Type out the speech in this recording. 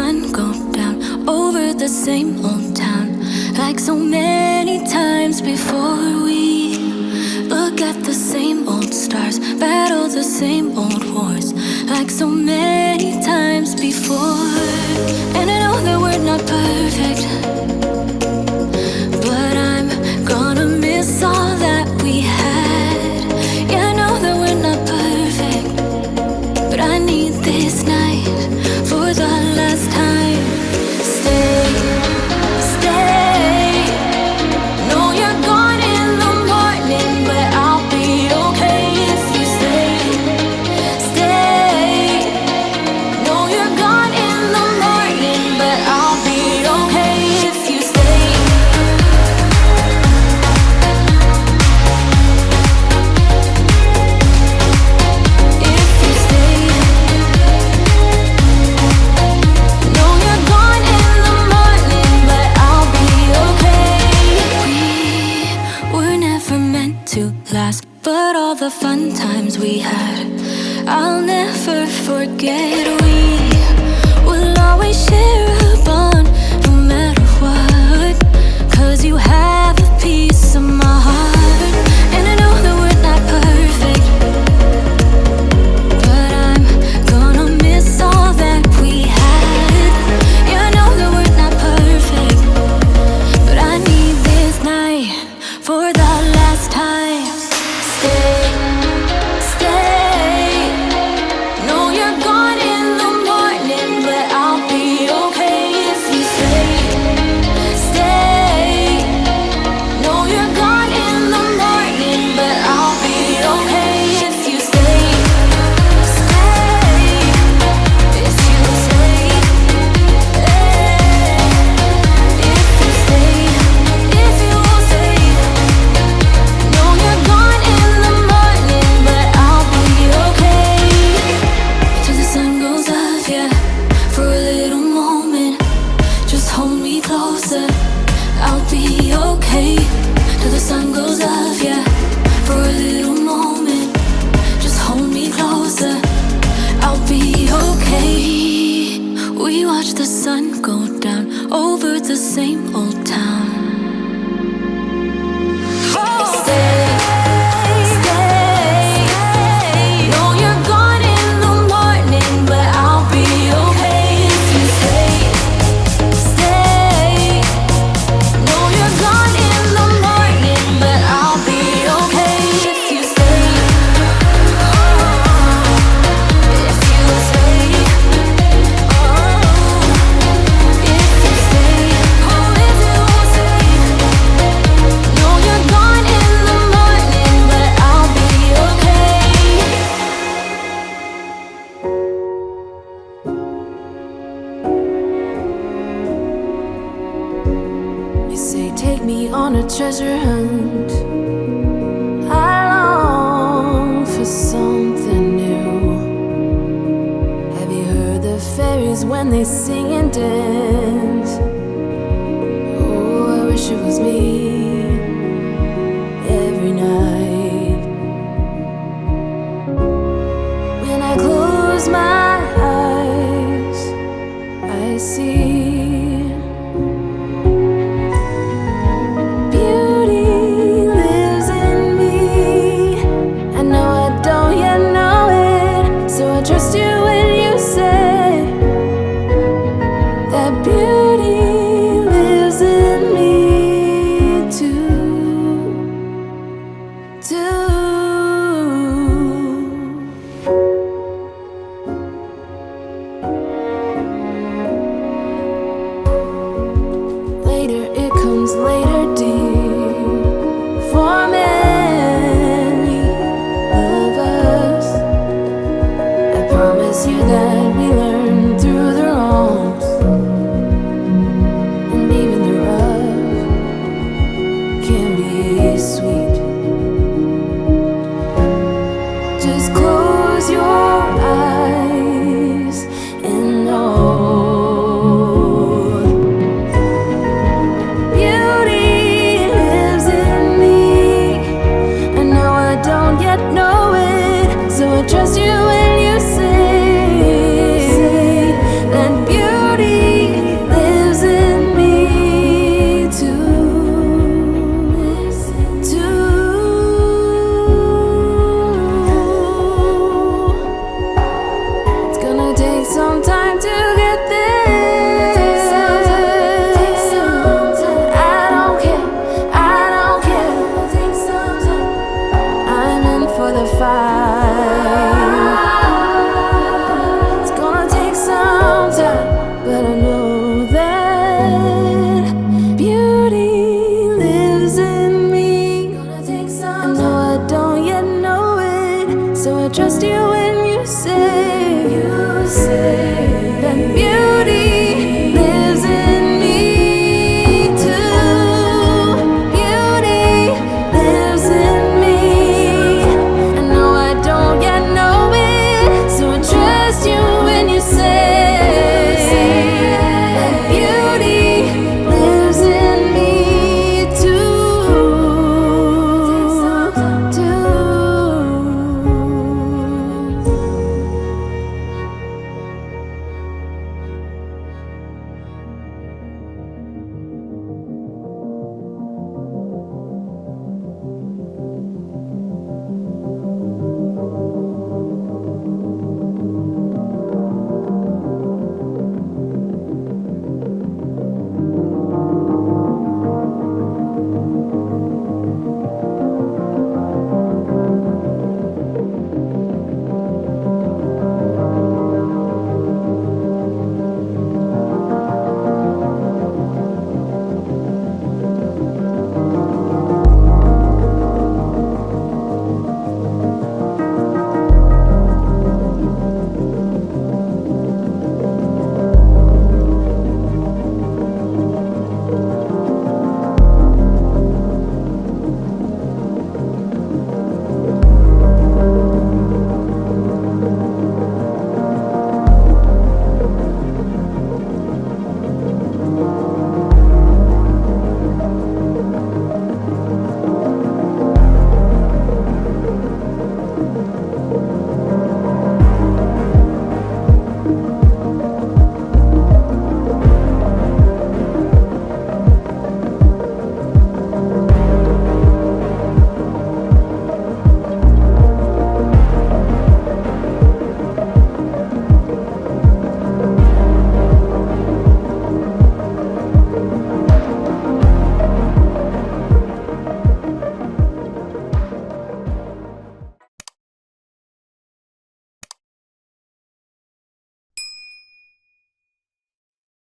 sun go down over the same old town, like so many times before. We look at the same old stars, battle the same old wars, like so many times before. And I know that we're not perfect, but I'm gonna miss all that we had. Yeah, I know that we're not perfect, but I need this night for the last time. Stay, stay. Know you're gone in the morning, but I'll be okay if you stay. Stay. Know you're gone in the morning, but I'll be okay if you stay. If you stay. Know you're gone in the morning, but I'll be okay. We were never meant to last, but all the fun times we had, I'll never forget. We will always share a bond, no matter what, 'cause you have a piece of my heart. And I know that we're not perfect, but I'm gonna miss all that we had. Yeah, I know that we're not perfect, but I need this night for the last time. Stay, stay. Know you're gone in the morning, but I'll be okay if you stay. Stay. Know you're gone in the morning, but I'll be okay if you stay. Stay. If you stay. If you stay. If you stay. Know you're gone in the morning, but I'll be okay. Till the sun goes up, yeah, for a little moment. Just hold me closer, I'll be okay. Till the sun goes up, yeah, for a little moment. Just hold me closer, I'll be okay. We watch the sun go down over the same old town. Stay, stay. Know you're gone in the morning, but I'll be okay if you stay. Stay. Know you're gone in the morning, but I'll be okay if you stay. If you stay. If you stay. Oh, if you stay. Know you're gone in the morning, but I'll be okay. You say take me on a treasure hunt. I long for something new. Have you heard the fairies when they sing and dance? Oh, I wish it was me every night. When I close my eyes, I see beauty lives in me. I know I don't yet know it, so I trust you when you say that beauty lives in me too. Later, it comes later.